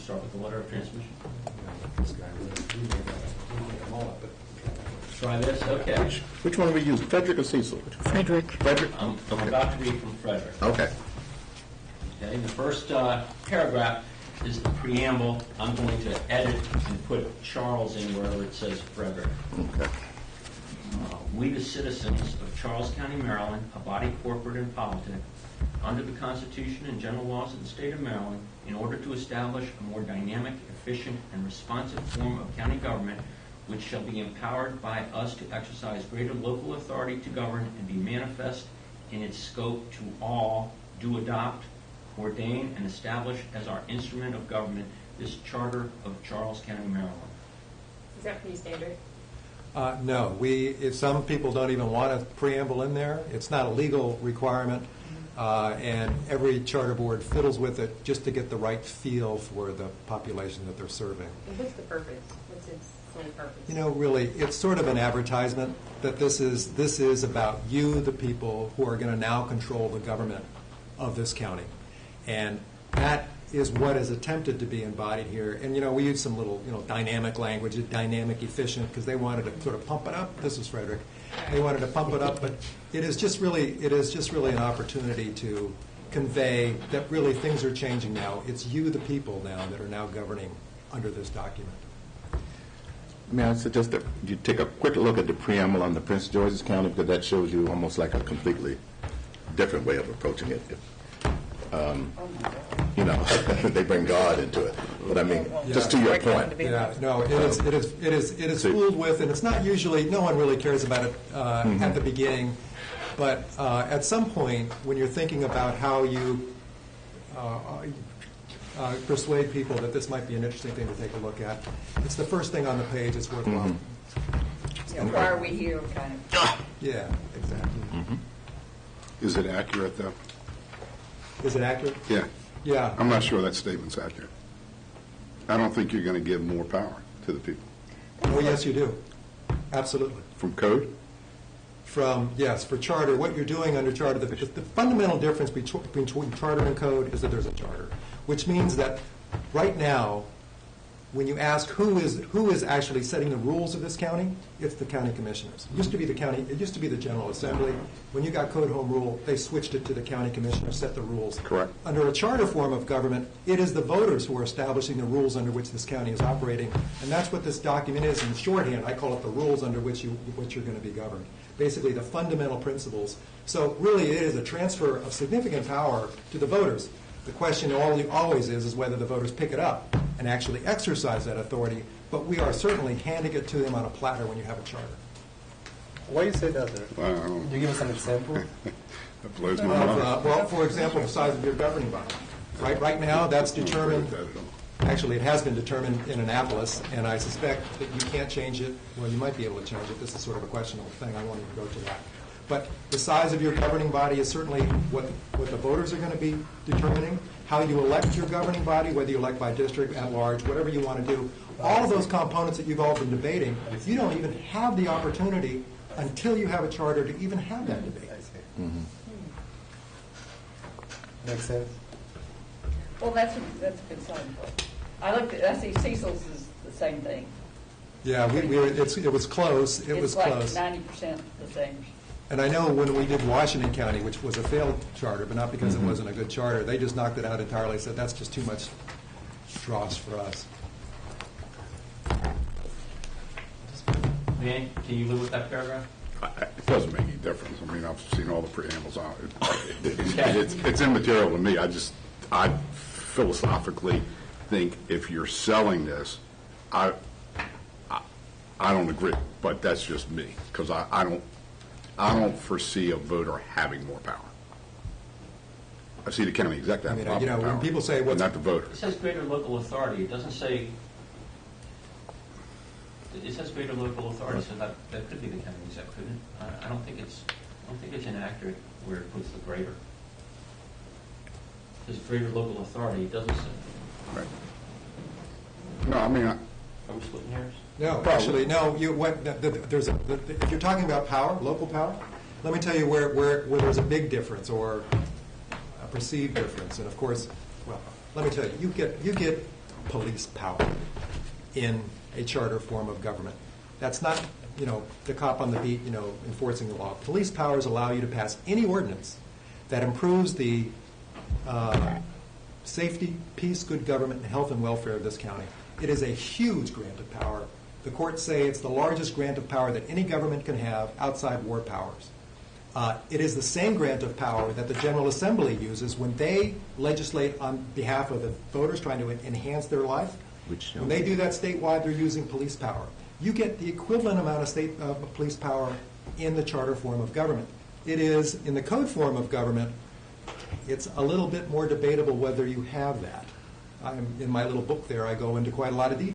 start with the letter of transmission. This guy really made them all up, but Try this? Okay. Which one do we use, Frederick or Cecil? Frederick. Frederick? I'm about to read from Frederick. Okay. Okay, the first paragraph is the preamble. I'm going to edit and put Charles in wherever it says Frederick. Okay. We, the citizens of Charles County, Maryland, a body corporate and politic, under the Constitution and general laws of the state of Maryland, in order to establish a more dynamic, efficient, and responsive form of county government, which shall be empowered by us to exercise greater local authority to govern and be manifest in its scope to all, do adopt, ordain, and establish as our instrument of government this Charter of Charles County, Maryland. Is that pretty standard? no, if some people don't even want a preamble in there. It's not a legal requirement, and every charter board fiddles with it just to get the right feel for the population that they're serving. And what's the purpose? What's its sole purpose? You know, really, it's sort of an advertisement that this is about you, the people, who are going to now control the government of this county. And that is what is attempted to be embodied here. And, you know, we use some little, dynamic language, dynamic, efficient, because they wanted to sort of pump it up. This is Frederick. They wanted to pump it up, but it is just really an opportunity to convey that really things are changing now. It's you, the people, now that are now governing under this document. May I suggest that you take a quick look at the preamble on the Prince George's County, because that shows you almost like a completely different way of approaching it. They bring God into it. But I mean, just to your point. Yeah, no, it is fooled with, and it's not usually, no one really cares about it at the beginning, but at some point, when you're thinking about how you persuade people that this might be an interesting thing to take a look at, it's the first thing on the page. It's worthwhile. Yeah, why are we here, kind of? Yeah, exactly. Is it accurate, though? Is it accurate? Yeah. Yeah. I'm not sure that statement's accurate. I don't think you're going to give more power to the people. Oh, yes, you do. Absolutely. From code? Yes, for charter, what you're doing under charter, the fundamental difference between charter and code is that there's a charter, which means that right now, when you ask who is actually setting the rules of this county, it's the county commissioners. It used to be the General Assembly. When you got Code Home Rule, they switched it to the county commissioners set the rules. Correct. Under a charter form of government, it is the voters who are establishing the rules under which this county is operating, and that's what this document is. In shorthand, I call it the rules under which you're going to be governed. Basically, the fundamental principles. So really, it is a transfer of significant power to the voters. The question always is whether the voters pick it up and actually exercise that authority, but we are certainly handing it to them on a platter when you have a charter. Why do you say that, there? Can you give us an example? That blows my mind. Well, for example, the size of your governing body. Right now, that's determined. Actually, it has been determined in Annapolis, and I suspect that you can't change it. Well, you might be able to change it. This is sort of a questionable thing. I won't even go to that. But the size of your governing body is certainly what the voters are going to be determining. How you elect your governing body, whether you elect by district, at large, whatever you want to do. All of those components that you've all been debating, you don't even have the opportunity until you have a charter to even have that debate. Makes sense. Well, that's a good starting point. I see Cecil's is the same thing. Yeah, it was close. It was close. It's like 90% the same. And I know when we did Washington County, which was a failed charter, but not because it wasn't a good charter, they just knocked it out entirely, said that's just too much dross for us. Dan, can you live with that paragraph? It doesn't make any difference. I mean, I've seen all the preambles on it. It's immaterial to me. I philosophically think if you're selling this, I don't agree, but that's just me, because I don't foresee a voter having more power. I see the county executive having more power. When people say but not the voter. It says greater local authority. It doesn't say. It says greater local authority, so that could be the county executive, couldn't it? I don't think it's inaccurate where it puts the greater. It says greater local authority. It doesn't say. Right. No, I mean. Are we splitting hairs? No, actually, no. If you're talking about power, local power, let me tell you where there's a big difference or a perceived difference. And of course, well, let me tell you, you get police power in a charter form of government. That's not, the cop on the beat, enforcing the law. Police powers allow you to pass any ordinance that improves the safety, peace, good government, and health and welfare of this county. It is a huge grant of power. The courts say it's the largest grant of power that any government can have outside war powers. It is the same grant of power that the General Assembly uses when they legislate on behalf of the voters trying to enhance their life. When they do that statewide, they're using police power. You get the equivalent amount of state police power in the charter form of government. It is, in the code form of government, it's a little bit more debatable whether you have that. In my little book there, I go into quite a lot of detail.